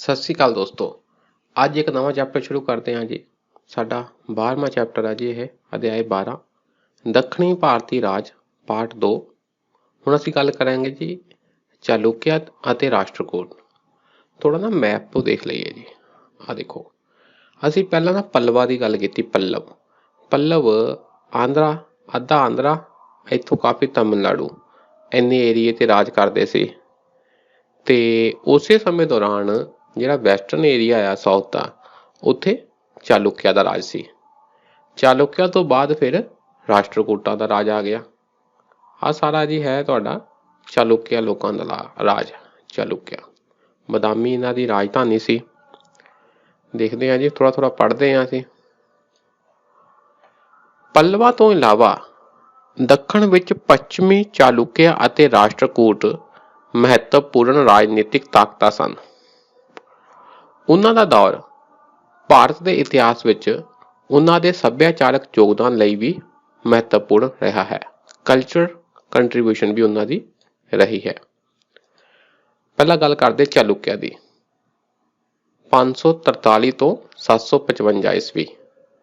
ਸਤਿ ਸ਼੍ਰੀ ਅਕਾਲ ਦੋਸਤੋ। ਅੱਜ ਇੱਕ ਨਵਾਂ ਚੈਪਟਰ ਸ਼ੁਰੂ ਕਰਦੇ ਹਾਂ ਜੀ। ਸਾਡਾ 12ਵਾਂ ਚੈਪਟਰ ਹੈ ਜੀ। ਇਹ ਅਧਿਆਇ 12 ਦੱਖਣੀ ਭਾਰਤੀ ਰਾਜ ਪਾਰਟ 2। ਹੁਣ ਅਸੀਂ ਗੱਲ ਕਰਾਂਗੇ ਜੀ ਚਾਲੁਕਿਆ ਅਤੇ ਰਾਸ਼ਟਰਕੂਟ। ਥੋੜਾ ਨਾ ਮੈਪ ਤੋਂ ਦੇਖ ਲਈਏ ਜੀ। ਆ ਦੇਖੋ, ਅਸੀਂ ਪਹਿਲਾਂ ਨਾ ਪੱਲਵਾ ਦੀ ਗੱਲ ਕੀਤੀ। ਪੱਲਵ ਆਂਧਰਾ, ਅੱਧਾ ਆਂਧਰਾ, ਇੱਥੋਂ ਕਾਫੀ ਤਮਿਲਨਾਡੂ, ਇੰਨੇ ਏਰੀਏ 'ਤੇ ਰਾਜ ਕਰਦੇ ਸੀ। ਅਤੇ ਉਸੇ ਸਮੇਂ ਦੌਰਾਨ ਜਿਹੜਾ ਵੈਸਟਰਨ ਏਰੀਆ ਆ ਸਾਊਥ ਦਾ, ਉੱਥੇ ਚਾਲੁਕਿਆ ਦਾ ਰਾਜ ਸੀ। ਚਾਲੁਕਿਆ ਤੋਂ ਬਾਅਦ ਫਿਰ ਰਾਸ਼ਟਰਕੂਟਾਂ ਦਾ ਰਾਜ ਆ ਗਿਆ। ਆਹ ਸਾਰਾ ਜੀ ਹੈ ਤੁਹਾਡਾ ਚਾਲੁਕਿਆ ਲੋਕਾਂ ਦਾ ਰਾਜ। ਚਾਲੁਕਿਆ ਬਦਾਮੀ ਇਹਨਾਂ ਦੀ ਰਾਜਧਾਨੀ ਸੀ। ਦੇਖਦੇ ਹਾਂ ਜੀ, ਥੋੜ੍ਹਾ ਪੜ੍ਹਦੇ ਹਾਂ ਅਸੀਂ। ਪੱਲਵਾ ਤੋਂ ਇਲਾਵਾ ਦੱਖਣ ਵਿੱਚ ਪੱਛਮੀ ਚਾਲੁਕਿਆ ਅਤੇ ਰਾਸ਼ਟਰਕੂਟ ਮਹੱਤਵਪੂਰਨ ਰਾਜਨੀਤਿਕ ਤਾਕਤਾਂ ਸਨ। ਉਹਨਾਂ ਦਾ ਦੌਰ ਭਾਰਤ ਦੇ ਇਤਿਹਾਸ ਵਿੱਚ ਉਹਨਾਂ ਦੇ ਸੱਭਿਆਚਾਰਕ ਯੋਗਦਾਨ ਲਈ ਵੀ ਮਹੱਤਵਪੂਰਨ ਰਿਹਾ ਹੈ। ਕਲਚਰ ਕੰਟਰੀਬਿਊਸ਼ਨ ਵੀ ਉਹਨਾਂ ਦੀ ਰਹੀ ਹੈ। ਪਹਿਲਾਂ ਗੱਲ ਕਰਦੇ ਚਾਲੁਕਿਆ ਦੀ। 543 ਤੋਂ 755 ਈਸਵੀ।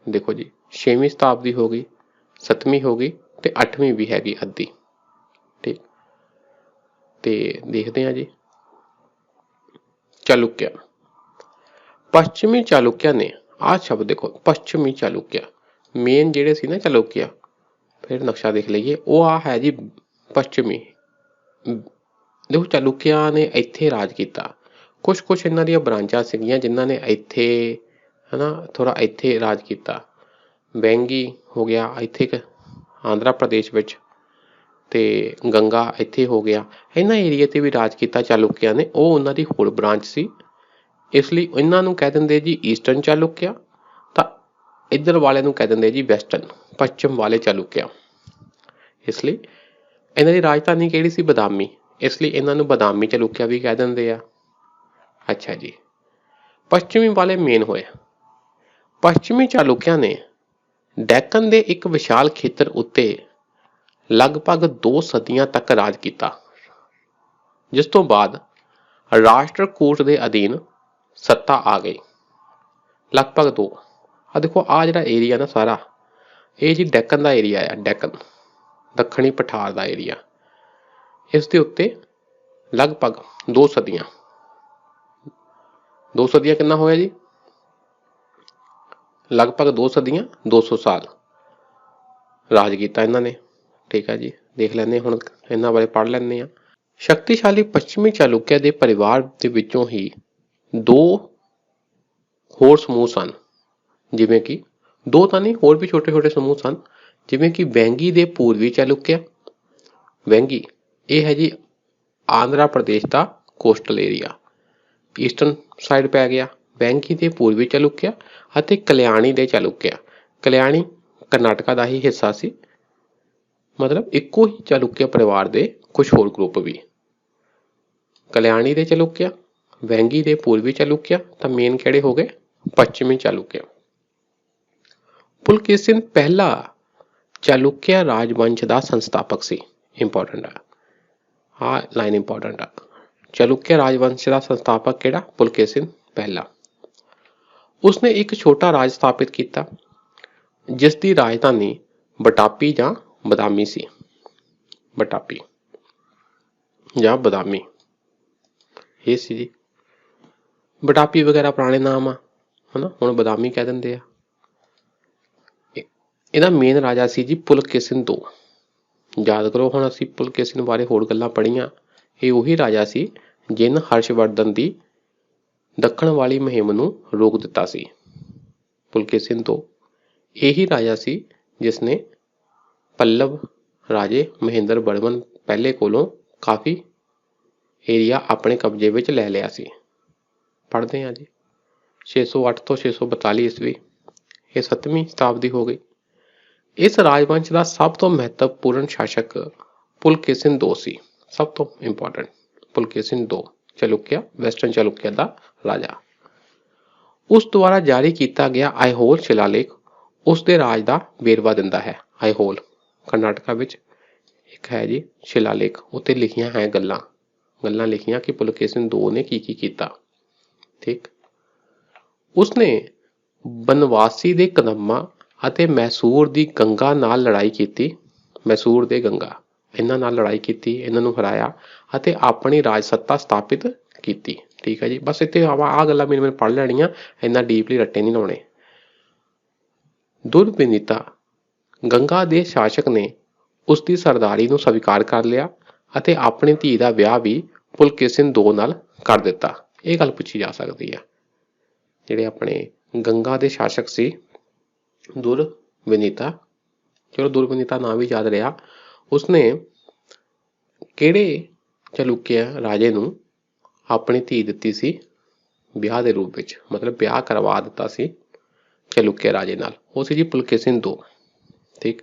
ਦੇਖੋ ਜੀ, 6ਵੀਂ ਸ਼ਤਾਬਦੀ ਹੋ ਗਈ, 7ਵੀਂ ਹੋ ਗਈ ਤੇ 8ਵੀਂ ਵੀ ਹੈਗੀ ਅੱਧੀ। ਠੀਕ, ਤੇ ਦੇਖਦੇ ਹਾਂ ਜੀ ਚਾਲੁਕਿਆ। ਪੱਛਮੀ ਚਾਲੁਕਿਆ ਨੇ, ਆਹ ਸ਼ਬਦ ਦੇਖੋ, ਪੱਛਮੀ ਚਾਲੁਕਿਆ ਮੇਨ ਜਿਹੜੇ ਸੀ ਨਾ ਚਾਲੁਕਿਆ, ਫਿਰ ਨਕਸ਼ਾ ਦੇਖ ਲਈਏ, ਉਹ ਆ ਹੈ ਜੀ ਪੱਛਮੀ। ਦੇਖੋ ਚਾਲੁਕਿਆ ਨੇ ਇੱਥੇ ਰਾਜ ਕੀਤਾ। ਕੁਛ ਇਹਨਾਂ ਦੀਆਂ ਬ੍ਰਾਂਚਾਂ ਸੀਗੀਆਂ ਜਿਨ੍ਹਾਂ ਨੇ ਇੱਥੇ ਥੋੜ੍ਹਾ ਇੱਥੇ ਰਾਜ ਕੀਤਾ। ਵੈਂਗੀ ਹੋ ਗਿਆ ਇੱਥੇ ਆਂਧਰਾ ਪ੍ਰਦੇਸ਼ ਵਿੱਚ, ਤੇ ਗੰਗਾ ਇੱਥੇ ਹੋ ਗਿਆ। ਇਹਨਾਂ ਏਰੀਏ 'ਤੇ ਵੀ ਰਾਜ ਕੀਤਾ ਚਾਲੁਕਿਆ ਨੇ। ਉਹ ਉਹਨਾਂ ਦੀ ਹੋਰ ਬ੍ਰਾਂਚ ਸੀ, ਇਸ ਲਈ ਇਹਨਾਂ ਨੂੰ ਕਹਿ ਦਿੰਦੇ ਜੀ ਈਸਟਰਨ ਚਾਲੁਕਿਆ, ਤਾਂ ਇੱਧਰ ਵਾਲੇ ਨੂੰ ਕਹਿ ਦਿੰਦੇ ਜੀ ਵੈਸਟਰਨ, ਪੱਛਮ ਵਾਲੇ ਚਾਲੁਕਿਆ। ਇਸ ਲਈ ਇਹਨਾਂ ਦੀ ਰਾਜਧਾਨੀ ਕਿਹੜੀ ਸੀ? ਬਦਾਮੀ। ਇਸ ਲਈ ਇਹਨਾਂ ਨੂੰ ਬਦਾਮੀ ਚਾਲੁਕਿਆ ਵੀ ਕਹਿ ਦਿੰਦੇ ਆ। ਅੱਛਾ ਜੀ, ਪੱਛਮੀ ਵਾਲੇ ਮੇਨ ਹੋਏ। ਪੱਛਮੀ ਚਾਲੁਕਿਆ ਨੇ ਡੈਕਨ ਦੇ ਇੱਕ ਵਿਸ਼ਾਲ ਖੇਤਰ ਉੱਤੇ ਲਗਭਗ 2 ਸਦੀਆਂ ਤੱਕ ਰਾਜ ਕੀਤਾ, ਜਿਸ ਤੋਂ ਬਾਅਦ ਰਾਸ਼ਟਰਕੂਟ ਦੇ ਅਧੀਨ ਸੱਤਾ ਆ ਗਈ। ਲਗਭਗ 2। ਆਹ ਦੇਖੋ, ਆਹ ਜਿਹੜਾ ਏਰੀਆ ਨਾ ਸਾਰਾ, ਇਹ ਜੀ ਡੈਕਨ ਦਾ ਏਰੀਆ ਆ। ਡੈਕਨ ਦੱਖਣੀ ਪਠਾਰ ਦਾ ਏਰੀਆ। ਇਸ ਦੇ ਉੱਤੇ ਲਗਭਗ 2 ਸਦੀਆਂ। 2 ਸਦੀਆਂ ਕਿੰਨਾ ਹੋਇਆ ਜੀ? ਲਗਭਗ 2 ਸਦੀਆਂ, 200 ਸਾਲ ਰਾਜ ਕੀਤਾ ਇਹਨਾਂ ਨੇ। ਠੀਕ ਹੈ ਜੀ, ਦੇਖ ਲੈਂਦੇ ਹੁਣ ਇਹਨਾਂ ਬਾਰੇ ਪੜ੍ਹ ਲੈਂਦੇ ਹਾਂ। ਸ਼ਕਤੀਸ਼ਾਲੀ ਪੱਛਮੀ ਚਾਲੁਕਿਆ ਦੇ ਪਰਿਵਾਰ ਦੇ ਵਿੱਚੋਂ ਹੀ 2 ਹੋਰ ਸਮੂਹ ਸਨ, ਜਿਵੇਂ ਕਿ 2 ਤਾਂ ਨਹੀਂ, ਹੋਰ ਵੀ ਛੋਟੇ ਸਮੂਹ ਸਨ, ਜਿਵੇਂ ਕਿ ਵੈਂਗੀ ਦੇ ਪੂਰਬੀ ਚਾਲੁਕਿਆ। ਵੈਂਗੀ ਇਹ ਹੈ ਜੀ ਆਂਧਰਾ ਪ੍ਰਦੇਸ਼ ਦਾ ਕੋਸਟਲ ਏਰੀਆ, ਈਸਟਰਨ ਸਾਈਡ ਪੈ ਗਿਆ। ਵੈਂਗੀ ਦੇ ਪੂਰਬੀ ਚਾਲੁਕਿਆ ਅਤੇ ਕਲਿਆਣੀ ਦੇ ਚਾਲੁਕਿਆ। ਕਲਿਆਣੀ ਕਰਨਾਟਕਾ ਦਾ ਹੀ ਹਿੱਸਾ ਸੀ। ਮਤਲਬ ਇੱਕੋ ਹੀ ਚਾਲੁਕਿਆ ਪਰਿਵਾਰ ਦੇ ਕੁਝ ਹੋਰ ਗਰੁੱਪ ਵੀ। ਕਲਿਆਣੀ ਦੇ ਚਾਲੁਕਿਆ, ਵੈਂਗੀ ਦੇ ਪੂਰਬੀ ਚਾਲੁਕਿਆ, ਤਾਂ ਮੇਨ ਕਿਹੜੇ ਹੋ ਗਏ? ਪੱਛਮੀ ਚਾਲੁਕਿਆ। ਪੁਲਕੇਸਿਨ ਪਹਿਲਾ ਚਾਲੁਕਿਆ ਰਾਜਵੰਸ਼ ਦਾ ਸੰਸਥਾਪਕ ਸੀ। ਇੰਪੋਰਟੈਂਟ ਆ, ਆਹ ਲਾਈਨ ਇੰਪੋਰਟੈਂਟ ਆ। ਚਾਲੁਕਿਆ ਰਾਜਵੰਸ਼ ਦਾ ਸੰਸਥਾਪਕ ਕਿਹੜਾ? ਪੁਲਕੇਸਿਨ ਪਹਿਲਾ। ਉਸਨੇ ਇੱਕ ਛੋਟਾ ਰਾਜ ਸਥਾਪਿਤ ਕੀਤਾ ਜਿਸ ਦੀ ਰਾਜਧਾਨੀ ਬਟਾਪੀ ਜਾਂ ਬਦਾਮੀ ਸੀ। ਬਟਾਪੀ ਜਾਂ ਬਦਾਮੀ ਇਹ ਸੀ ਜੀ। ਬਟਾਪੀ ਵਗੈਰਾ ਪੁਰਾਣੇ ਨਾਮ ਆ, ਹੁਣ ਬਦਾਮੀ ਕਹਿ ਦਿੰਦੇ ਆ। ਇਹਦਾ ਮੇਨ ਰਾਜਾ ਸੀ ਜੀ ਪੁਲਕੇਸਿਨ II। ਯਾਦ ਕਰੋ, ਹੁਣ ਅਸੀਂ ਪੁਲਕੇਸਿਨ ਬਾਰੇ ਹੋਰ ਗੱਲਾਂ ਪੜ੍ਹੀਆਂ। ਇਹ ਉਹੀ ਰਾਜਾ ਸੀ ਜਿਹਨੇ ਹਰਸ਼ਵਰਧਨ ਦੀ ਦੱਖਣ ਵਾਲੀ ਮੁਹਿੰਮ ਨੂੰ ਰੋਕ ਦਿੱਤਾ ਸੀ। ਪੁਲਕੇਸਿਨ II ਇਹੀ ਰਾਜਾ ਸੀ ਜਿਸ ਨੇ ਪੱਲਵ ਰਾਜੇ ਮਹਿੰਦਰ ਵਰਮਨ ਪਹਿਲੇ ਕੋਲੋਂ ਕਾਫੀ ਏਰੀਆ ਆਪਣੇ ਕਬਜ਼ੇ ਵਿੱਚ ਲੈ ਲਿਆ ਸੀ। ਪੜ੍ਹਦੇ ਹਾਂ ਜੀ। 608 ਤੋਂ 642 ਈਸਵੀ, ਇਹ 7ਵੀਂ ਸ਼ਤਾਬਦੀ ਹੋ ਗਈ। ਇਸ ਰਾਜਵੰਸ਼ ਦਾ ਸਭ ਤੋਂ ਮਹੱਤਵਪੂਰਨ ਸ਼ਾਸਕ ਪੁਲਕੇਸਿਨ II ਸੀ। ਸਭ ਤੋਂ important Pulakeshin II, Chalukya, western Chalukya ਦਾ ਰਾਜਾ। ਉਸ ਦੁਆਰਾ ਜਾਰੀ ਕੀਤਾ ਗਿਆ ਆਇਹੋਲ ਸ਼ਿਲਾਲੇਖ ਉਸ ਦੇ ਰਾਜ ਦਾ ਵੇਰਵਾ ਦਿੰਦਾ ਹੈ। ਆਇਹੋਲ ਕਰਨਾਟਕਾ ਵਿੱਚ ਇੱਕ ਹੈ ਜੀ ਸ਼ਿਲਾਲੇਖ, ਉੱਤੇ ਲਿਖੀਆਂ ਹੈ ਗੱਲਾਂ ਲਿਖੀਆਂ ਕਿ ਪੁਲਕੇਸਿਨ II ਨੇ ਕੀ ਕੀਤਾ। ठीक। उसने बनवासी ਦੇ ਕਦੰਬਾਂ ਅਤੇ ਮੈਸੂਰ ਦੀ ਗੰਗਾ ਨਾਲ ਲੜਾਈ ਕੀਤੀ। ਮੈਸੂਰ ਦੇ ਗੰਗਾ ਇਹਨਾਂ ਨਾਲ ਲੜਾਈ ਕੀਤੀ, ਇਹਨਾਂ ਨੂੰ ਹਰਾਇਆ ਅਤੇ ਆਪਣੀ ਰਾਜ ਸੱਤਾ ਸਥਾਪਿਤ ਕੀਤੀ। ਠੀਕ ਹੈ ਜੀ, ਬਸ ਇੱਥੇ ਆਹ ਗੱਲਾਂ ਮੈਨੂੰ ਪੜ੍ਹ ਲੈਣੀਆਂ, ਇੰਨਾ ਡੀਪਲੀ ਰੱਟੇ ਨਹੀਂ ਲਾਉਣੇ। ਦੁਰਵਿਨੀਤਾ ਗੰਗਾ ਦੇ ਸ਼ਾਸਕ ਨੇ ਉਸਦੀ ਸਰਦਾਰੀ ਨੂੰ ਸਵੀਕਾਰ ਕਰ ਲਿਆ ਅਤੇ ਆਪਣੀ ਧੀ ਦਾ ਵਿਆਹ ਵੀ ਪੁਲਕੇਸਿਨ II ਨਾਲ ਕਰ ਦਿੱਤਾ। ਇਹ ਗੱਲ ਪੁੱਛੀ ਜਾ ਸਕਦੀ ਹੈ। ਜਿਹੜੇ ਆਪਣੇ ਗੰਗਾ ਦੇ ਸ਼ਾਸਕ ਸੀ ਦੁਰਵਿਨੀਤਾ, ਚਲੋ ਦੁਰਵਿਨੀਤਾ ਨਾਂ ਵੀ ਯਾਦ ਰਿਹਾ, ਉਸਨੇ ਕਿਹੜੇ ਚਾਲੁਕਿਆ ਰਾਜੇ ਨੂੰ ਆਪਣੀ ਧੀ ਦਿੱਤੀ ਸੀ ਵਿਆਹ ਦੇ ਰੂਪ ਵਿੱਚ, ਮਤਲਬ ਵਿਆਹ ਕਰਵਾ ਦਿੱਤਾ ਸੀ ਚਾਲੁਕਿਆ ਰਾਜੇ ਨਾਲ, ਉਹ ਸੀ ਜੀ ਪੁਲਕੇਸਿਨ II। ਠੀਕ।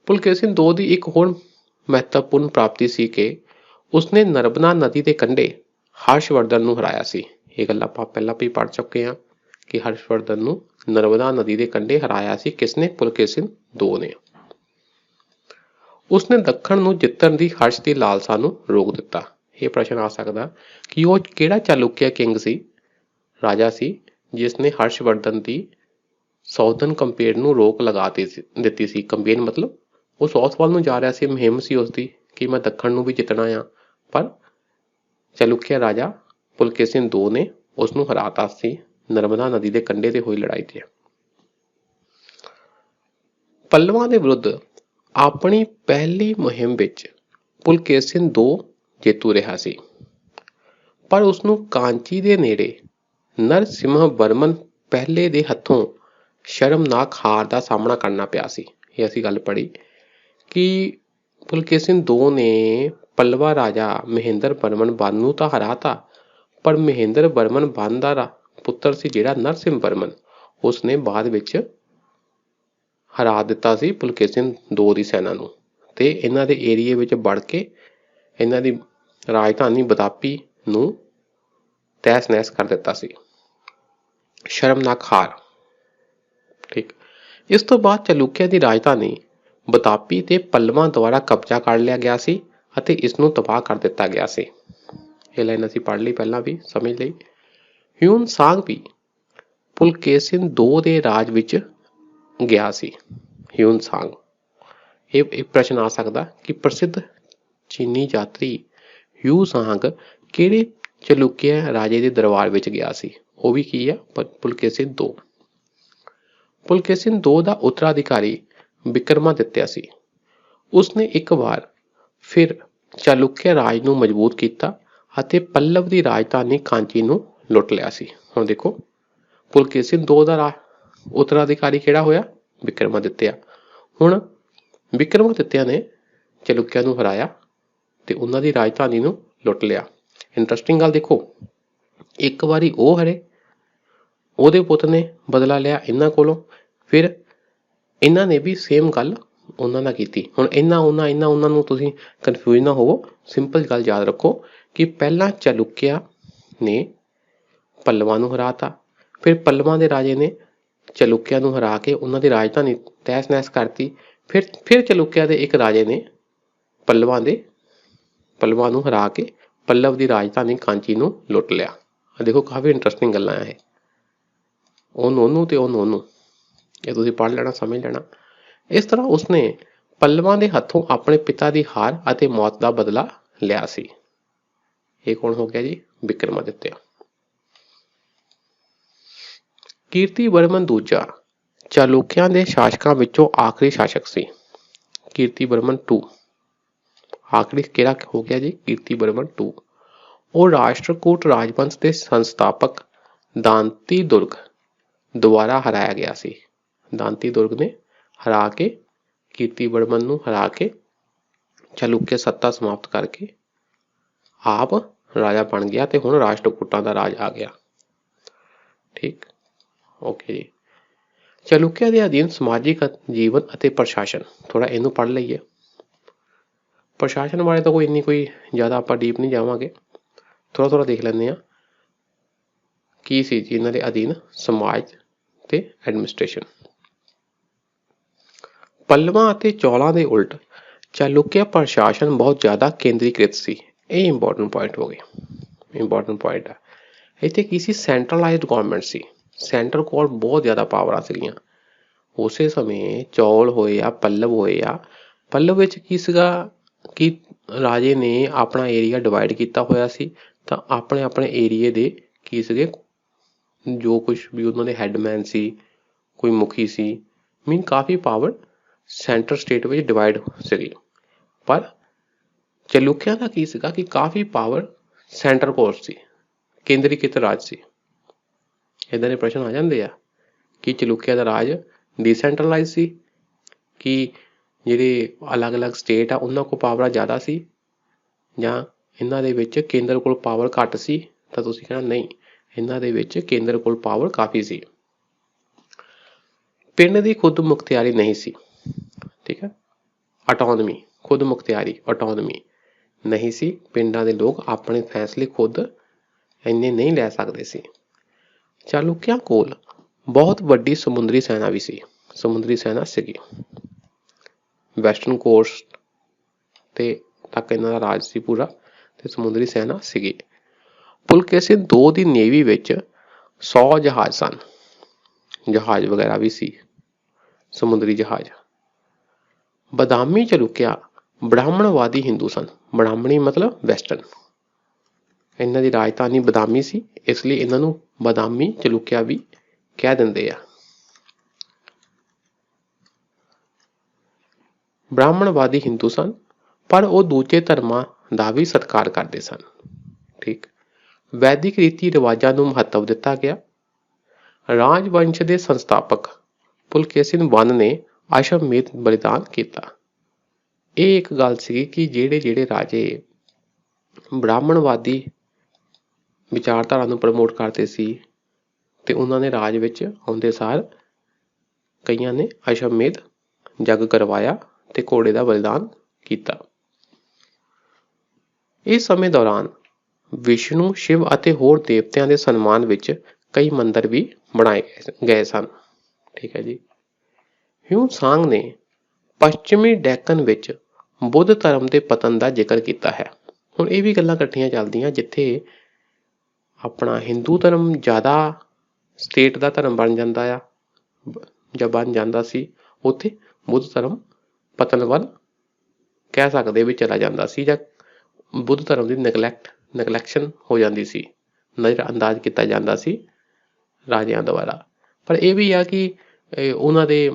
ਪੁਲਕੇਸਿਨ II ਦੀ ਇੱਕ ਹੋਰ ਮਹੱਤਵਪੂਰਨ ਪ੍ਰਾਪਤੀ ਸੀ ਕਿ ਉਸਨੇ ਨਰਮਦਾ ਨਦੀ ਦੇ ਕੰਢੇ ਹਰਸ਼ਵਰਧਨ ਨੂੰ ਹਰਾਇਆ ਸੀ। ਇਹ ਗੱਲ ਆਪਾਂ ਪਹਿਲਾਂ ਵੀ ਪੜ੍ਹ ਚੁੱਕੇ ਹਾਂ ਕਿ ਹਰਸ਼ਵਰਧਨ ਨੂੰ ਨਰਮਦਾ ਨਦੀ ਦੇ ਕੰਢੇ ਹਰਾਇਆ ਸੀ ਕਿਸਨੇ? ਪੁਲਕੇਸਿਨ II ਨੇ। ਉਸਨੇ ਦੱਖਣ ਨੂੰ ਜਿੱਤਣ ਦੀ ਹਰਸ਼ ਦੀ ਲਾਲਸਾ ਨੂੰ ਰੋਕ ਦਿੱਤਾ। ਇਹ ਪ੍ਰਸ਼ਨ ਆ ਸਕਦਾ ਕਿ ਉਹ ਕਿਹੜਾ ਚਾਲੁਕਿਆ ਕਿੰਗ ਸੀ, ਰਾਜਾ ਸੀ, ਜਿਸਨੇ ਹਰਸ਼ਵਰਧਨ ਦੀ ਸਾਊਥਰਨ ਕੰਪੇਨ ਨੂੰ ਰੋਕ ਲਗਾ ਦਿੱਤੀ ਸੀ। ਕੰਪੇਨ ਮਤਲਬ ਉਹ ਸਾਊਥ ਵੱਲ ਨੂੰ ਜਾ ਰਿਹਾ ਸੀ, ਮੁਹਿੰਮ ਸੀ ਉਸਦੀ ਕਿ ਮੈਂ ਦੱਖਣ ਨੂੰ ਵੀ ਜਿੱਤਣਾ ਆ, ਪਰ ਚਾਲੁਕਿਆ ਰਾਜਾ ਪੁਲਕੇਸਿਨ II ਨੇ ਉਸਨੂੰ ਹਰਾਤਾ ਸੀ ਨਰਮਦਾ ਨਦੀ ਦੇ ਕੰਢੇ ਤੇ ਹੋਈ ਲੜਾਈ ਤੇ। ਪੱਲਵਾਂ ਦੇ ਵਿਰੁੱਧ ਆਪਣੀ ਪਹਿਲੀ ਮੁਹਿੰਮ ਵਿੱਚ ਪੁਲਕੇਸਿਨ II ਜੇਤੂ ਰਿਹਾ ਸੀ, ਪਰ ਉਸਨੂੰ ਕਾਂਚੀ ਦੇ ਨੇੜੇ ਨਰਸਿਮਹਾ ਵਰਮਨ ਪਹਿਲੇ ਦੇ ਹੱਥੋਂ ਸ਼ਰਮਨਾਕ ਹਾਰ ਦਾ ਸਾਹਮਣਾ ਕਰਨਾ ਪਿਆ ਸੀ। ਇਹ ਅਸੀਂ ਗੱਲ ਪੜ੍ਹੀ ਕਿ ਪੁਲਕੇਸਿਨ II ਨੇ ਪੱਲਵਾ ਰਾਜਾ ਮਹੇਂਦਰ ਵਰਮਨ ਬੰਨ ਨੂੰ ਤਾਂ ਹਰਾਤਾ, ਪਰ ਮਹੇਂਦਰ ਵਰਮਨ ਬੰਨ ਦਾ ਪੁੱਤਰ ਸੀ ਜਿਹੜਾ ਨਰਸਿਮ ਵਰਮਨ, ਉਸਨੇ ਬਾਅਦ ਵਿੱਚ ਹਰਾ ਦਿੱਤਾ ਸੀ ਪੁਲਕੇਸਿਨ II ਦੀ ਸੈਨਾ ਨੂੰ, ਤੇ ਇਹਨਾਂ ਦੇ ਏਰੀਏ ਵਿੱਚ ਵੜ ਕੇ ਇਹਨਾਂ ਦੀ ਰਾਜਧਾਨੀ ਬਦਾਪੀ ਨੂੰ ਤਹਿਸ ਨਹਿਸ ਕਰ ਦਿੱਤਾ ਸੀ। ਸ਼ਰਮਨਾਕ ਹਾਰ। ਠੀਕ। ਇਸ ਤੋਂ ਬਾਅਦ ਚਾਲੁਕਿਆ ਦੀ ਰਾਜਧਾਨੀ ਬਦਾਪੀ ਤੇ ਪੱਲਵਾਂ ਦੁਆਰਾ ਕਬਜ਼ਾ ਕਰ ਲਿਆ ਗਿਆ ਸੀ ਅਤੇ ਇਸ ਨੂੰ ਤਬਾਹ ਕਰ ਦਿੱਤਾ ਗਿਆ ਸੀ। ਇਹ ਲਾਈਨ ਅਸੀਂ ਪੜ੍ਹ ਲਈ ਪਹਿਲਾਂ ਵੀ, ਸਮਝ ਲਈ। ਹਿਊਨ ਸਾਂਗ ਵੀ ਪੁਲਕੇਸਿਨ II ਦੇ ਰਾਜ ਵਿੱਚ ਗਿਆ ਸੀ। ਹਿਊਨ ਸਾਂਗ, ਇਹ ਪ੍ਰਸ਼ਨ ਆ ਸਕਦਾ ਕਿ ਪ੍ਰਸਿੱਧ ਚੀਨੀ ਯਾਤਰੀ ਹਿਊ ਸਾਂਗ ਕਿਹੜੇ ਚਾਲੁਕਿਆ ਰਾਜੇ ਦੇ ਦਰਬਾਰ ਵਿੱਚ ਗਿਆ ਸੀ? ਉਹ ਵੀ ਕੀ ਆ? ਪੁਲਕੇਸਿਨ II। ਪੁਲਕੇਸਿਨ II ਦਾ ਉੱਤਰਾਧਿਕਾਰੀ ਵਿਕਰਮਾਦਿੱਤਿਆ ਸੀ। ਉਸਨੇ ਇੱਕ ਵਾਰ ਫਿਰ ਚਾਲੁਕਿਆ ਰਾਜ ਨੂੰ ਮਜ਼ਬੂਤ ਕੀਤਾ ਅਤੇ ਪੱਲਵ ਦੀ ਰਾਜਧਾਨੀ ਕਾਂਚੀ ਨੂੰ ਲੁੱਟ ਲਿਆ ਸੀ। ਹੁਣ ਦੇਖੋ ਪੁਲਕੇਸਿਨ II ਦਾ ਉੱਤਰਾਧਿਕਾਰੀ ਕਿਹੜਾ ਹੋਇਆ? ਵਿਕਰਮਾਦਿੱਤਿਆ। ਹੁਣ ਵਿਕਰਮਾਦਿੱਤਿਆ ਨੇ ਚਾਲੁਕਿਆ ਨੂੰ ਹਰਾਇਆ ਤੇ ਉਹਨਾਂ ਦੀ ਰਾਜਧਾਨੀ ਨੂੰ ਲੁੱਟ ਲਿਆ। ਇੰਟਰਸਟਿੰਗ ਗੱਲ ਦੇਖੋ, ਇੱਕ ਵਾਰੀ ਉਹ ਹਰੇ, ਉਹਦੇ ਪੁੱਤ ਨੇ ਬਦਲਾ ਲਿਆ ਇਹਨਾਂ ਕੋਲੋਂ, ਫਿਰ ਇਹਨਾਂ ਨੇ ਵੀ ਸੇਮ ਗੱਲ ਉਹਨਾਂ ਨਾਲ ਕੀਤੀ। ਹੁਣ ਉਹਨਾਂ ਨੂੰ ਤੁਸੀਂ ਕਨਫਿਊਜ਼ ਨਾ ਹੋਵੋ, ਸਿੰਪਲ ਗੱਲ ਯਾਦ ਰੱਖੋ ਕਿ ਪਹਿਲਾਂ ਚਾਲੁਕਿਆ ਨੇ ਪੱਲਵਾਂ ਨੂੰ ਹਰਾਤਾ, ਫਿਰ ਪੱਲਵਾਂ ਦੇ ਰਾਜੇ ਨੇ ਚਾਲੁਕਿਆ ਨੂੰ ਹਰਾ ਕੇ ਉਹਨਾਂ ਦੀ ਰਾਜਧਾਨੀ ਤਹਿਸ ਨਹਿਸ ਕਰਤੀ, ਫਿਰ ਚਾਲੁਕਿਆ ਦੇ ਇੱਕ ਰਾਜੇ ਨੇ ਪੱਲਵਾਂ ਨੂੰ ਹਰਾ ਕੇ ਪੱਲਵ ਦੀ ਰਾਜਧਾਨੀ ਕਾਂਚੀ ਨੂੰ ਲੁੱਟ ਲਿਆ। ਦੇਖੋ ਕਾਫੀ ਇੰਟਰਸਟਿੰਗ ਗੱਲਾਂ ਇਹ। ਉਹਨੂੰ ਤੇ ਉਹਨੂੰ ਇਹ ਤੁਸੀਂ ਪੜ੍ਹ ਲੈਣਾ, ਸਮਝ ਲੈਣਾ। ਇਸ ਤਰ੍ਹਾਂ ਉਸਨੇ ਪੱਲਵਾਂ ਦੇ ਹੱਥੋਂ ਆਪਣੇ ਪਿਤਾ ਦੀ ਹਾਰ ਅਤੇ ਮੌਤ ਦਾ ਬਦਲਾ ਲਿਆ ਸੀ। ਇਹ ਕੌਣ ਹੋ ਗਿਆ ਜੀ? ਵਿਕਰਮਾਦਿੱਤਿਆ। ਕੀਰਤੀਵਰਮਨ II ਚਾਲੁਕਿਆਂ ਦੇ ਸ਼ਾਸਕਾਂ ਵਿੱਚੋਂ ਆਖਰੀ ਸ਼ਾਸਕ ਸੀ। ਕੀਰਤੀਵਰਮਨ II ਆਖਰੀ ਕਿਹੜਾ ਹੋ ਗਿਆ ਜੀ? ਕੀਰਤੀਵਰਮਨ II। ਉਹ ਰਾਸ਼ਟਰਕੂਟ ਰਾਜਵੰਸ਼ ਦੇ ਸੰਸਥਾਪਕ ਦਾਂਤੀ ਦੁਰਗ ਦੁਆਰਾ ਹਰਾਇਆ ਗਿਆ ਸੀ। ਦਾਂਤੀ ਦੁਰਗ ਨੇ ਹਰਾ ਕੇ ਕੀਰਤੀਵਰਮਨ ਨੂੰ ਹਰਾ ਕੇ ਚਾਲੁਕਿਆ ਸੱਤਾ ਸਮਾਪਤ ਕਰਕੇ ਆਪ ਰਾਜਾ ਬਣ ਗਿਆ ਤੇ ਹੁਣ ਰਾਸ਼ਟਰਕੂਟਾਂ ਦਾ ਰਾਜ ਆ ਗਿਆ। ਠੀਕ, ਓਕੇ ਜੀ। ਚਾਲੁਕਿਆ ਦੇ ਅਧੀਨ ਸਮਾਜਿਕ ਜੀਵਨ ਅਤੇ ਪ੍ਰਸ਼ਾਸਨ, ਥੋੜਾ ਇਹਨੂੰ ਪੜ੍ਹ ਲਈਏ। ਪ੍ਰਸ਼ਾਸਨ ਬਾਰੇ ਤਾਂ ਕੋਈ ਜ਼ਿਆਦਾ ਆਪਾਂ ਡੀਪ ਨਹੀਂ ਜਾਵਾਂਗੇ, ਥੋੜਾ ਦੇਖ ਲੈਂਦੇ ਹਾਂ ਕੀ ਸੀ ਜੀ ਇਹਨਾਂ ਦੇ ਅਧੀਨ ਸਮਾਜ ਤੇ ਐਡਮਿਨਿਸਟ੍ਰੇਸ਼ਨ। ਪੱਲਵਾਂ ਅਤੇ ਚੌਲਾਂ ਦੇ ਉਲਟ ਚਾਲੁਕਿਆ ਪ੍ਰਸ਼ਾਸਨ ਬਹੁਤ ਜ਼ਿਆਦਾ ਕੇਂਦਰੀਕ੍ਰਿਤ ਸੀ। ਇਹ ਇੰਪੋਰਟੈਂਟ ਪੁਆਇੰਟ ਹੋ ਗਏ, ਇੰਪੋਰਟੈਂਟ ਪੁਆਇੰਟ ਹੈ। ਇੱਥੇ ਕੀ ਸੀ, ਸੈਂਟਰਲਾਈਜ਼ਡ ਗੌਰਮੈਂਟ ਸੀ, ਸੈਂਟਰ ਕੋਲ ਬਹੁਤ ਜ਼ਿਆਦਾ ਪਾਵਰਾਂ ਸੀਗੀਆਂ। ਉਸੇ ਸਮੇਂ ਚੌਲ ਹੋਏ ਆ, ਪੱਲਵ ਹੋਏ ਆ। ਪੱਲਵ ਵਿੱਚ ਕੀ ਸੀਗਾ ਕਿ ਰਾਜੇ ਨੇ ਆਪਣਾ ਏਰੀਆ ਡਿਵਾਈਡ ਕੀਤਾ ਹੋਇਆ ਸੀ, ਤਾਂ ਆਪਣੇ ਆਪਣੇ ਏਰੀਏ ਦੇ ਕੀ ਸੀਗੇ, ਜੋ ਕੁਛ ਵੀ ਉਹਨਾਂ ਦੇ ਹੈਡਮੈਨ ਸੀ, ਕੋਈ ਮੁਖੀ ਸੀ, ਮੀਨ ਕਾਫੀ ਪਾਵਰ ਸੈਂਟਰ ਸਟੇਟ ਵਿੱਚ ਡਿਵਾਈਡ ਸੀਗੀ। ਪਰ ਚਲੂਕਿਆਂ ਦਾ ਕੀ ਸੀਗਾ ਕਿ ਕਾਫੀ ਪਾਵਰ ਸੈਂਟਰ ਕੋਲ ਸੀ, ਕੇਂਦਰੀਕ੍ਰਿਤ ਰਾਜ ਸੀ। ਇੱਦਾਂ ਦੇ ਪ੍ਰਸ਼ਨ ਆ ਜਾਂਦੇ ਆ ਕਿ ਚਲੂਕਿਆਂ ਦਾ ਰਾਜ ਡੀਸੈਂਟਰਲਾਈਜ਼ ਸੀ, ਕਿ ਜਿਹੜੇ ਅਲੱਗ-ਅਲੱਗ ਸਟੇਟ ਆ ਉਹਨਾਂ ਕੋਲ ਪਾਵਰਾਂ ਜ਼ਿਆਦਾ ਸੀ, ਜਾਂ ਇਹਨਾਂ ਦੇ ਵਿੱਚ ਕੇਂਦਰ ਕੋਲ ਪਾਵਰ ਘੱਟ ਸੀ। ਤਾਂ ਤੁਸੀਂ ਕਹਿਣਾ ਨਹੀਂ, ਇਹਨਾਂ ਦੇ ਵਿੱਚ ਕੇਂਦਰ ਕੋਲ ਪਾਵਰ ਕਾਫੀ ਸੀ। ਪਿੰਡ ਦੀ ਖੁਦ ਮੁਖਤਿਆਰੀ ਨਹੀਂ ਸੀ, ਠੀਕ ਹੈ, ਆਟੋਨਮੀ, ਖੁਦ ਮੁਖਤਿਆਰੀ ਆਟੋਨਮੀ ਨਹੀਂ ਸੀ। ਪਿੰਡਾਂ ਦੇ ਲੋਕ ਆਪਣੇ ਫੈਸਲੇ ਖੁਦ ਇੰਨੇ ਨਹੀਂ ਲੈ ਸਕਦੇ ਸੀ। ਚਾਲੁਕਿਆਂ ਕੋਲ ਬਹੁਤ ਵੱਡੀ ਸਮੁੰਦਰੀ ਸੈਨਾ ਵੀ ਸੀ, ਸਮੁੰਦਰੀ ਸੈਨਾ ਸੀਗੀ। ਵੈਸਟਰਨ ਕੋਸਟ ਤੇ ਤੱਕ ਇਹਨਾਂ ਦਾ ਰਾਜ ਸੀ ਪੂਰਾ, ਤੇ ਸਮੁੰਦਰੀ ਸੈਨਾ ਸੀਗੀ। ਪੁਲਕੇਸਿਨ II ਦੀ ਨੇਵੀ ਵਿੱਚ 100 ਜਹਾਜ਼ ਸਨ, ਜਹਾਜ਼ ਵਗੈਰਾ ਵੀ ਸੀ, ਸਮੁੰਦਰੀ ਜਹਾਜ਼। ਬਦਾਮੀ ਚਲੂਕਿਆ ਬ੍ਰਾਹਮਣਵਾਦੀ ਹਿੰਦੂ ਸਨ, ਬ੍ਰਾਹਮਣੀ ਮਤਲਬ ਵੈਸਟਰਨ। ਇਹਨਾਂ ਦੀ ਰਾਜਧਾਨੀ ਬਦਾਮੀ ਸੀ, ਇਸ ਲਈ ਇਹਨਾਂ ਨੂੰ ਬਦਾਮੀ ਚਲੂਕਿਆ ਵੀ ਕਹਿ ਦਿੰਦੇ ਆ। ਬ੍ਰਾਹਮਣਵਾਦੀ ਹਿੰਦੂ ਸਨ, ਪਰ ਉਹ ਦੂਜੇ ਧਰਮਾਂ ਦਾ ਵੀ ਸਤਿਕਾਰ ਕਰਦੇ ਸਨ, ਠੀਕ। ਵੈਦਿਕ ਰੀਤੀ ਰਿਵਾਜਾਂ ਨੂੰ ਮਹੱਤਵ ਦਿੱਤਾ ਗਿਆ। ਰਾਜਵੰਸ਼ ਦੇ ਸੰਸਥਾਪਕ ਪੁਲਕੇਸਿਨ I ਨੇ ਅਸ਼ਵਮੇਧ ਬਲੀਦਾਨ ਕੀਤਾ। ਇਹ ਇੱਕ ਗੱਲ ਸੀ ਕਿ ਜਿਹੜੇ ਰਾਜੇ ਬ੍ਰਾਹਮਣਵਾਦੀ ਵਿਚਾਰਧਾਰਾ ਨੂੰ ਪ੍ਰਮੋਟ ਕਰਦੇ ਸੀ, ਤੇ ਉਹਨਾਂ ਨੇ ਰਾਜ ਵਿੱਚ ਆਉਂਦੇ ਸਾਰ ਕਈਆਂ ਨੇ ਅਸ਼ਵਮੇਧ ਯੱਗ ਕਰਵਾਇਆ ਤੇ ਘੋੜੇ ਦਾ ਬਲੀਦਾਨ ਕੀਤਾ। ਇਸ ਸਮੇਂ ਦੌਰਾਨ ਵਿਸ਼ਨੂੰ, ਸ਼ਿਵ ਅਤੇ ਹੋਰ ਦੇਵਤਿਆਂ ਦੇ ਸਨਮਾਨ ਵਿੱਚ ਕਈ ਮੰਦਿਰ ਵੀ ਬਣਾਏ ਗਏ ਸਨ, ਠੀਕ ਹੈ ਜੀ। ਹਿਊਨ ਸਾਂਗ ਨੇ ਪੱਛਮੀ ਡੈਕਨ ਵਿੱਚ ਬੁੱਧ ਧਰਮ ਦੇ ਪਤਨ ਦਾ ਜ਼ਿਕਰ ਕੀਤਾ ਹੈ। ਹੁਣ ਇਹ ਵੀ ਗੱਲਾਂ ਇਕੱਠੀਆਂ ਚੱਲਦੀਆਂ, ਜਿੱਥੇ ਆਪਣਾ ਹਿੰਦੂ ਧਰਮ ਜ਼ਿਆਦਾ ਸਟੇਟ ਦਾ ਧਰਮ ਬਣ ਜਾਂਦਾ ਆ ਜਾਂ ਬਣ ਜਾਂਦਾ ਸੀ, ਉੱਥੇ ਬੁੱਧ ਧਰਮ ਪਤਨ ਵੱਲ ਕਹਿ ਸਕਦੇ ਵੀ ਚਲਾ ਜਾਂਦਾ ਸੀ, ਜਾਂ ਬੁੱਧ ਧਰਮ ਦੀ ਨੈਗਲੈਕਸ਼ਨ ਹੋ ਜਾਂਦੀ ਸੀ, ਨਜ਼ਰ ਅੰਦਾਜ਼ ਕੀਤਾ ਜਾਂਦਾ ਸੀ ਰਾਜਿਆਂ ਦੁਆਰਾ। ਪਰ ਇਹ ਵੀ ਆ ਕਿ ਉਹਨਾਂ ਦੇ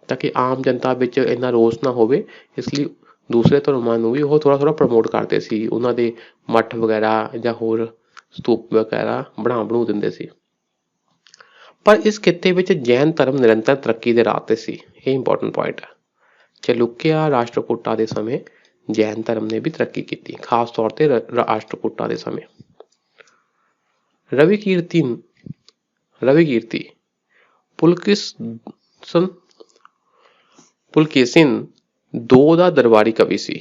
ਤਾਂ ਕਿ ਆਮ ਜਨਤਾ ਵਿੱਚ ਇੰਨਾ ਰੋਸ ਨਾ ਹੋਵੇ, ਇਸ ਲਈ ਦੂਸਰੇ ਧਰਮਾਂ ਨੂੰ ਵੀ ਉਹ ਥੋੜ੍ਹਾ ਪ੍ਰਮੋਟ ਕਰਦੇ ਸੀ। ਉਹਨਾਂ ਦੇ ਮੱਠ ਵਗੈਰਾ ਜਾਂ ਹੋਰ ਸਤੂਪ ਵਗੈਰਾ ਬਣਾਉ ਦਿੰਦੇ ਸੀ। ਪਰ ਇਸ ਖਿੱਤੇ ਵਿੱਚ ਜੈਨ ਧਰਮ ਨਿਰੰਤਰ ਤਰੱਕੀ ਦੇ ਰਾਹ ਤੇ ਸੀ। ਇਹ ਇੰਪੋਰਟੈਂਟ ਪੁਆਇੰਟ ਹੈ। ਚਲੂਕਿਆ ਰਾਸ਼ਟਰਕੂਟਾਂ ਦੇ ਸਮੇਂ ਜੈਨ ਧਰਮ ਨੇ ਵੀ ਤਰੱਕੀ ਕੀਤੀ, ਖਾਸ ਤੌਰ ਤੇ ਰਾਸ਼ਟਰਕੂਟਾਂ ਦੇ ਸਮੇਂ। ਰਵੀ ਕੀਰਤੀ ਪੁਲਕੇਸਿਨ II ਦਾ ਦਰਬਾਰੀ ਕਵੀ ਸੀ,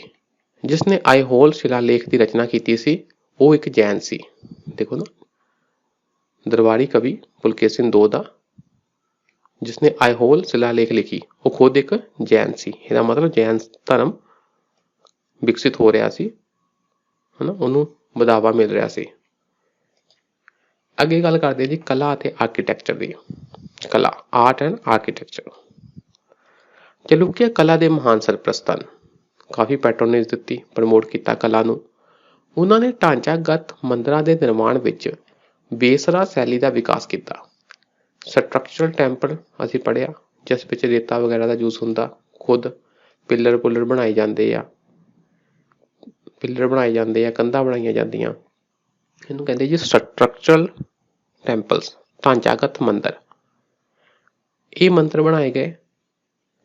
ਜਿਸਨੇ ਆਈਹੋਲ ਸ਼ਿਲਾਲੇਖ ਦੀ ਰਚਨਾ ਕੀਤੀ ਸੀ। ਉਹ ਇੱਕ ਜੈਨ ਸੀ। ਦੇਖੋ ਨਾ, ਦਰਬਾਰੀ ਕਵੀ ਪੁਲਕੇਸਿਨ II ਦਾ, ਜਿਸਨੇ ਆਈਹੋਲ ਸ਼ਿਲਾਲੇਖ ਲਿਖੀ, ਉਹ ਖੁਦ ਇੱਕ ਜੈਨ ਸੀ। ਇਹਦਾ ਮਤਲਬ ਜੈਨ ਧਰਮ ਵਿਕਸਿਤ ਹੋ ਰਿਹਾ ਸੀ, ਹਨਾ, ਉਹਨੂੰ ਵਧਾਵਾ ਮਿਲ ਰਿਹਾ ਸੀ। ਅੱਗੇ ਗੱਲ ਕਰਦੇ ਜੀ ਕਲਾ ਅਤੇ ਆਰਕੀਟੈਕਚਰ ਦੀ। ਕਲਾ, ਆਰਟ ਐਂਡ ਆਰਕੀਟੈਕਚਰ। ਚਲੂਕਿਆ ਕਲਾ ਦੇ ਮਹਾਨ ਸਰਪ੍ਰਸਤ ਹਨ। ਕਾਫੀ ਪੈਟਰੋਨੇਜ ਦਿੱਤੀ, ਪ੍ਰਮੋਟ ਕੀਤਾ ਕਲਾ ਨੂੰ। ਉਹਨਾਂ ਨੇ ਢਾਂਚਾਗਤ ਮੰਦਿਰਾਂ ਦੇ ਨਿਰਮਾਣ ਵਿੱਚ ਬੇਸਰਾ ਸ਼ੈਲੀ ਦਾ ਵਿਕਾਸ ਕੀਤਾ। ਸਟਰਕਚਰਲ ਟੈਂਪਲ ਅਸੀਂ ਪੜ੍ਹਿਆ, ਜਿਸ ਵਿੱਚ ਰੇਤਾ ਵਗੈਰਾ ਦਾ ਯੂਜ਼ ਹੁੰਦਾ। ਖੁਦ ਪਿੱਲਰ ਪੁੱਲਰ ਬਣਾਏ ਜਾਂਦੇ ਆ, ਕੰਧਾਂ ਬਣਾਈਆਂ ਜਾਂਦੀਆਂ। ਇਹਨੂੰ ਕਹਿੰਦੇ ਜੀ ਸਟਰਕਚਰਲ ਟੈਂਪਲਸ, ਢਾਂਚਾਗਤ ਮੰਦਿਰ। ਇਹ ਮੰਦਿਰ ਬਣਾਏ ਗਏ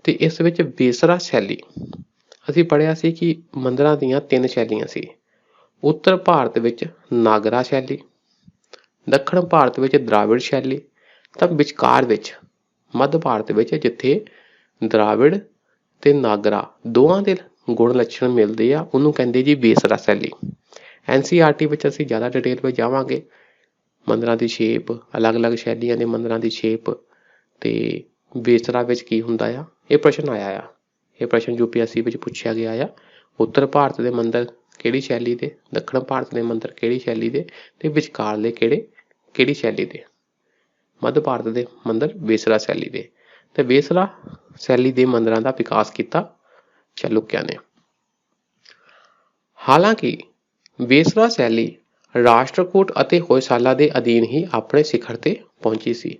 ਤੇ ਇਸ ਵਿੱਚ ਬੇਸਰਾ ਸ਼ੈਲੀ ਅਸੀਂ ਪੜ੍ਹਿਆ ਸੀ ਕਿ ਮੰਦਿਰਾਂ ਦੀਆਂ 3 ਸ਼ੈਲੀਆਂ ਸੀ। ਉੱਤਰ ਭਾਰਤ ਵਿੱਚ ਨਾਗਰਾ ਸ਼ੈਲੀ, ਦੱਖਣ ਭਾਰਤ ਵਿੱਚ ਦਰਾਵਿੜ ਸ਼ੈਲੀ, ਤਾਂ ਵਿਚਕਾਰ ਵਿੱਚ ਮੱਧ ਭਾਰਤ ਵਿੱਚ ਜਿੱਥੇ ਦਰਾਵਿੜ ਤੇ ਨਾਗਰਾ ਦੋਵਾਂ ਦੇ ਗੁਣ ਲੱਛਣ ਮਿਲਦੇ ਆ, ਉਹਨੂੰ ਕਹਿੰਦੇ ਜੀ ਬੇਸਰਾ ਸ਼ੈਲੀ। NCERT ਵਿੱਚ ਅਸੀਂ ਜ਼ਿਆਦਾ ਡਿਟੇਲ ਵਿੱਚ ਜਾਵਾਂਗੇ। ਮੰਦਿਰਾਂ ਦੀ ਸ਼ੇਪ, ਅਲੱਗ-ਅਲੱਗ ਸ਼ੈਲੀਆਂ ਦੇ ਮੰਦਿਰਾਂ ਦੀ ਸ਼ੇਪ ਤੇ ਬੇਸਰਾ ਵਿੱਚ ਕੀ ਹੁੰਦਾ ਆ, ਇਹ ਪ੍ਰਸ਼ਨ ਆਇਆ ਆ। ਇਹ ਪ੍ਰਸ਼ਨ UPSC ਵਿੱਚ ਪੁੱਛਿਆ ਗਿਆ ਆ। ਉੱਤਰ ਭਾਰਤ ਦੇ ਮੰਦਿਰ ਕਿਹੜੀ ਸ਼ੈਲੀ ਦੇ, ਦੱਖਣ ਭਾਰਤ ਦੇ ਮੰਦਿਰ ਕਿਹੜੀ ਸ਼ੈਲੀ ਦੇ, ਤੇ ਵਿਚਕਾਰਲੇ ਕਿਹੜੇ ਕਿਹੜੀ ਸ਼ੈਲੀ ਦੇ? ਮੱਧ ਭਾਰਤ ਦੇ ਮੰਦਰ ਵੇਸਰਾ ਸ਼ੈਲੀ ਦੇ। ਤੇ ਵੇਸਰਾ ਸ਼ੈਲੀ ਦੇ ਮੰਦਿਰਾਂ ਦਾ ਵਿਕਾਸ ਕੀਤਾ ਚਾਲੁਕਿਆਂ ਨੇ। ਹਾਲਾਂਕਿ ਵੇਸਰਾ ਸ਼ੈਲੀ ਰਾਸ਼ਟਰਕੂਟ ਅਤੇ ਹੋਇਸਾਲਾ ਦੇ ਅਧੀਨ ਹੀ ਆਪਣੇ ਸਿਖਰ ਤੇ ਪਹੁੰਚੀ ਸੀ।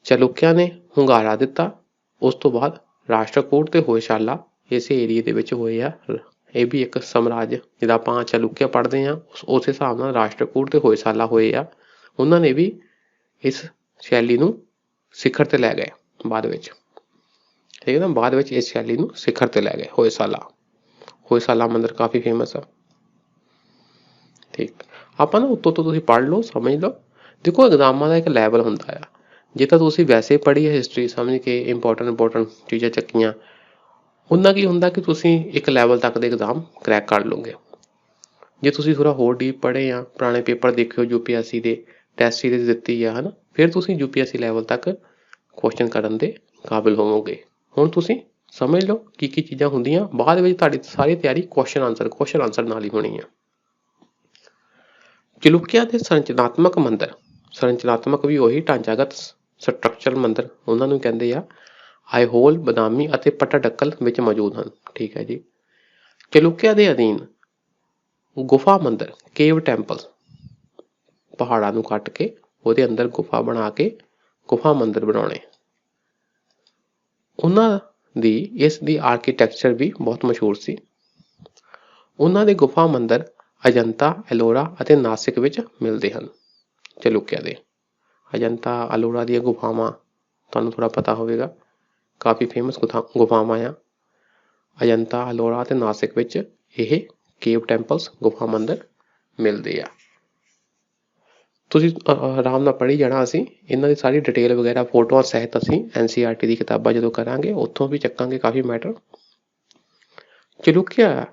ਚਾਲੁਕਿਆਂ ਨੇ ਹੁੰਗਾਰਾ ਦਿੱਤਾ। ਉਸ ਤੋਂ ਬਾਅਦ ਰਾਸ਼ਟਰਕੂਟ ਤੇ ਹੋਇਸਾਲਾ ਇਸੇ ਏਰੀਏ ਦੇ ਵਿੱਚ ਹੋਏ ਆ। ਇਹ ਵੀ ਇੱਕ ਸਾਮਰਾਜ, ਜਿੱਦਾਂ ਆਪਾਂ ਚਾਲੁਕਿਆ ਪੜ੍ਹਦੇ ਹਾਂ ਉਸ ਹਿਸਾਬ ਨਾਲ ਰਾਸ਼ਟਰਕੂਟ ਤੇ ਹੋਇਸਾਲਾ ਹੋਏ ਆ। ਉਹਨਾਂ ਨੇ ਵੀ ਇਸ ਸ਼ੈਲੀ ਨੂੰ ਸਿਖਰ ਤੇ ਲੈ ਗਏ ਬਾਅਦ ਵਿੱਚ, ਠੀਕ ਹੈ ਨਾ। ਬਾਅਦ ਵਿੱਚ ਇਸ ਸ਼ੈਲੀ ਨੂੰ ਸਿਖਰ ਤੇ ਲੈ ਗਏ। ਹੋਇਸਾਲਾ ਮੰਦਿਰ ਕਾਫੀ ਫੇਮਸ ਆ। ਠੀਕ, ਆਪਾਂ ਨਾ ਉੱਤੋਂ ਤੋਂ ਤੁਸੀਂ ਪੜ੍ਹ ਲਓ, ਸਮਝ ਲਓ। ਦੇਖੋ ਐਗਜ਼ਾਮਾਂ ਦਾ ਇੱਕ ਲੈਵਲ ਹੁੰਦਾ ਆ। ਜੇ ਤਾਂ ਤੁਸੀਂ ਵੈਸੇ ਪੜ੍ਹੀ ਹੈ ਹਿਸਟਰੀ, ਸਮਝ ਕੇ ਇੰਪੋਰਟੈਂਟ ਚੀਜ਼ਾਂ ਚੱਕੀਆਂ, ਉਹਨਾਂ ਕੀ ਹੁੰਦਾ ਕਿ ਤੁਸੀਂ ਇੱਕ ਲੈਵਲ ਤੱਕ ਦੇ ਐਗਜ਼ਾਮ ਕਰੈਕ ਕਰ ਲਓਗੇ। ਜੇ ਤੁਸੀਂ ਥੋੜ੍ਹਾ ਹੋਰ ਡੀਪ ਪੜ੍ਹੇ ਆ, ਪੁਰਾਣੇ ਪੇਪਰ ਦੇਖਿਓ UPSC ਦੇ, ਟੈਸਟ ਸੀਰੀਜ਼ ਦਿੱਤੀ ਆ, ਹੈ ਨਾ, ਫਿਰ ਤੁਸੀਂ UPSC ਲੈਵਲ ਤੱਕ ਕੁਐਸਚਨ ਕਰਨ ਦੇ ਕਾਬਿਲ ਹੋਵੋਗੇ। ਹੁਣ ਤੁਸੀਂ ਸਮਝ ਲਓ ਕੀ ਕੀ ਚੀਜ਼ਾਂ ਹੁੰਦੀਆਂ। ਬਾਅਦ ਵਿੱਚ ਤੁਹਾਡੀ ਸਾਰੀ ਤਿਆਰੀ ਕੁਐਸਚਨ ਆਨਸਰ ਨਾਲ ਹੀ ਹੋਣੀ ਆ। ਚਾਲੁਕਿਆ ਦੇ ਸੰਰਚਨਾਤਮਕ ਮੰਦਿਰ, ਸੰਰਚਨਾਤਮਕ ਵੀ ਉਹੀ ਢਾਂਚਾਗਤ ਸਟਰਕਚਰ ਮੰਦਿਰ ਉਹਨਾਂ ਨੂੰ ਕਹਿੰਦੇ ਆ, ਆਈਹੋਲ, ਬਦਾਮੀ ਅਤੇ ਪੱਟਾਡਕਲ ਵਿੱਚ ਮੌਜੂਦ ਹਨ। ਠੀਕ ਹੈ ਜੀ। ਚਾਲੁਕਿਆ ਦੇ ਅਧੀਨ ਗੁਫਾ ਮੰਦਿਰ, ਕੇਵ ਟੈਂਪਲ, ਪਹਾੜਾਂ ਨੂੰ ਕੱਟ ਕੇ ਉਹਦੇ ਅੰਦਰ ਗੁਫਾ ਬਣਾ ਕੇ ਗੁਫਾ ਮੰਦਿਰ ਬਣਾਉਣੇ। ਉਹਨਾਂ ਦੀ ਇਸ ਦੀ ਆਰਕੀਟੈਕਚਰ ਵੀ ਬਹੁਤ ਮਸ਼ਹੂਰ ਸੀ। ਉਹਨਾਂ ਦੇ ਗੁਫਾ ਮੰਦਿਰ ਅਜੰਤਾ, ਐਲੋਰਾ ਅਤੇ ਨਾਸਿਕ ਵਿੱਚ ਮਿਲਦੇ ਹਨ। ਚਾਲੁਕਿਆ ਦੇ ਅਜੰਤਾ, ਐਲੋਰਾ ਦੀਆਂ ਗੁਫਾਵਾਂ ਤੁਹਾਨੂੰ ਥੋੜ੍ਹਾ ਪਤਾ ਹੋਵੇਗਾ, ਕਾਫੀ ਫੇਮਸ ਗੁਫਾਵਾਂ ਆ। ਅਜੰਤਾ, ਐਲੋਰਾ ਅਤੇ ਨਾਸਿਕ ਵਿੱਚ ਇਹ ਕੇਵ ਟੈਂਪਲਸ, ਗੁਫਾ ਮੰਦਿਰ ਮਿਲਦੇ ਆ। ਤੁਸੀਂ ਆਰਾਮ ਨਾਲ ਪੜ੍ਹੀ ਜਾਣਾ। ਅਸੀਂ ਇਹਨਾਂ ਦੀ ਸਾਰੀ ਡਿਟੇਲ ਵਗੈਰਾ ਫੋਟੋਆਂ ਸਹਿਤ ਅਸੀਂ NCERT ਦੀ ਕਿਤਾਬਾਂ ਜਦੋਂ ਕਰਾਂਗੇ ਉੱਥੋਂ ਵੀ ਚੱਕਾਂਗੇ ਕਾਫੀ ਮੈਟਰ। ਚਾਲੁਕਿਆ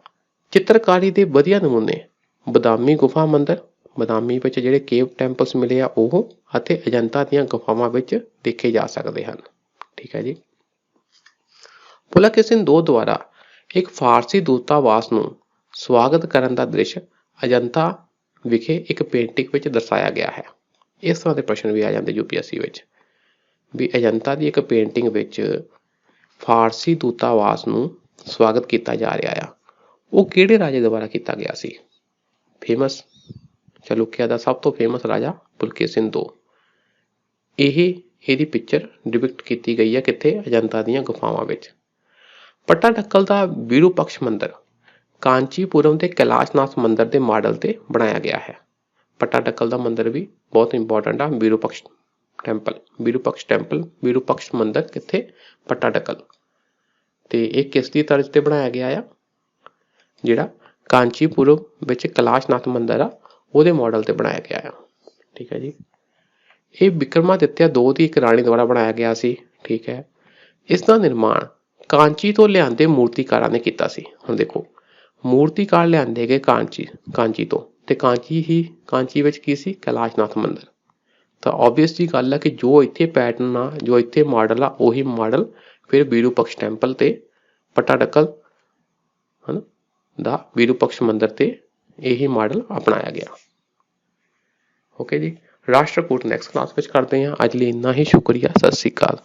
ਚਿੱਤਰਕਾਰੀ ਦੇ ਵਧੀਆ ਨਮੂਨੇ ਬਦਾਮੀ ਗੁਫਾ ਮੰਦਿਰ, ਬਦਾਮੀ ਵਿੱਚ ਜਿਹੜੇ ਕੇਵ ਟੈਂਪਲਸ ਮਿਲੇ ਆ ਉਹ, ਅਤੇ ਅਜੰਤਾ ਦੀਆਂ ਗੁਫਾਵਾਂ ਵਿੱਚ ਦੇਖੇ ਜਾ ਸਕਦੇ ਹਨ। ਠੀਕ ਹੈ ਜੀ। ਪੁਲਕੇਸ਼ਿਨ II ਦੁਆਰਾ ਇੱਕ ਫਾਰਸੀ ਦੂਤਾਵਾਸ ਨੂੰ ਸਵਾਗਤ ਕਰਨ ਦਾ ਦ੍ਰਿਸ਼ ਅਜੰਤਾ ਵਿਖੇ ਇੱਕ ਪੇਂਟਿੰਗ ਵਿੱਚ ਦਰਸਾਇਆ ਗਿਆ ਹੈ। ਇਸ ਤਰ੍ਹਾਂ ਦੇ ਪ੍ਰਸ਼ਨ ਵੀ ਆ ਜਾਂਦੇ UPSC ਵਿੱਚ, ਵੀ ਅਜੰਤਾ ਦੀ ਇੱਕ ਪੇਂਟਿੰਗ ਵਿੱਚ ਫਾਰਸੀ ਦੂਤਾਵਾਸ ਨੂੰ ਸਵਾਗਤ ਕੀਤਾ ਜਾ ਰਿਹਾ ਆ। ਉਹ ਕਿਹੜੇ ਰਾਜੇ ਦੁਆਰਾ ਕੀਤਾ ਗਿਆ ਸੀ? ਫੇਮਸ ਚਾਲੁਕਿਆ ਦਾ ਸਭ ਤੋਂ ਫੇਮਸ ਰਾਜਾ ਪੁਲਕੇਸ਼ਿਨ II। ਇਹਦੀ ਪਿਕਚਰ ਡਿਪਿਕਟ ਕੀਤੀ ਗਈ ਹੈ ਕਿੱਥੇ? ਅਜੰਤਾ ਦੀਆਂ ਗੁਫਾਵਾਂ ਵਿੱਚ। ਪੱਟਾਡਕਲ ਦਾ ਵਿਰੂਪਕਸ਼ ਮੰਦਿਰ ਕਾਂਚੀਪੁਰਮ ਦੇ ਕੈਲਾਸ਼ਨਾਥ ਮੰਦਿਰ ਦੇ ਮਾਡਲ ਤੇ ਬਣਾਇਆ ਗਿਆ ਹੈ। ਪੱਟਾਡਕਲ ਦਾ ਮੰਦਿਰ ਵੀ ਬਹੁਤ ਇੰਪੋਰਟੈਂਟ ਆ। ਵਿਰੂਪਕਸ਼ ਮੰਦਿਰ ਕਿੱਥੇ? ਪੱਟਾਡਕਲ। ਤੇ ਇਹ ਕਿਸ ਦੀ ਤਰਜ਼ ਤੇ ਬਣਾਇਆ ਗਿਆ ਆ? ਜਿਹੜਾ ਕਾਂਚੀਪੁਰਮ ਵਿੱਚ ਕੈਲਾਸ਼ਨਾਥ ਮੰਦਿਰ ਆ ਉਹਦੇ ਮਾਡਲ ਤੇ ਬਣਾਇਆ ਗਿਆ ਆ। ਠੀਕ ਹੈ ਜੀ। ਇਹ ਵਿਕਰਮਾਦਿੱਤਿਆ II ਦੀ ਇੱਕ ਰਾਣੀ ਦੁਆਰਾ ਬਣਾਇਆ ਗਿਆ ਸੀ। ਠੀਕ ਹੈ। ਇਸ ਦਾ ਨਿਰਮਾਣ ਕਾਂਚੀ ਤੋਂ ਲਿਆਂਦੇ ਮੂਰਤੀਕਾਰਾਂ ਨੇ ਕੀਤਾ ਸੀ। ਹੁਣ ਦੇਖੋ, ਮੂਰਤੀਕਾਰ ਲਿਆਂਦੇ ਗਏ ਕਾਂਚੀ ਤੋਂ, ਤੇ ਕਾਂਚੀ ਵਿੱਚ ਕੀ ਸੀ? ਕੈਲਾਸ਼ਨਾਥ ਮੰਦਿਰ। ਤਾਂ ਓਬਵੀਅਸ ਜੀ ਗੱਲ ਆ ਕਿ ਜੋ ਇੱਥੇ ਪੈਟਰਨ ਆ, ਜੋ ਇੱਥੇ ਮਾਡਲ ਆ, ਉਹੀ ਮਾਡਲ ਫਿਰ ਵਿਰੂਪਕਸ਼ ਟੈਂਪਲ ਤੇ ਪੱਟਾਡਕਲ ਦਾ ਵਿਰੂਪਕਸ਼ ਮੰਦਿਰ ਤੇ ਇਹੀ ਮਾਡਲ ਅਪਣਾਇਆ ਗਿਆ। ਓਕੇ ਜੀ। ਰਾਸ਼ਟਰਕੂਟ ਨੈਕਸਟ ਕਲਾਸ ਵਿੱਚ ਕਰਦੇ ਹਾਂ। ਅੱਜ ਲਈ ਇੰਨਾ ਹੀ। ਸ਼ੁਕਰੀਆ। ਸਤਿ ਸ਼੍ਰੀ ਅਕਾਲ।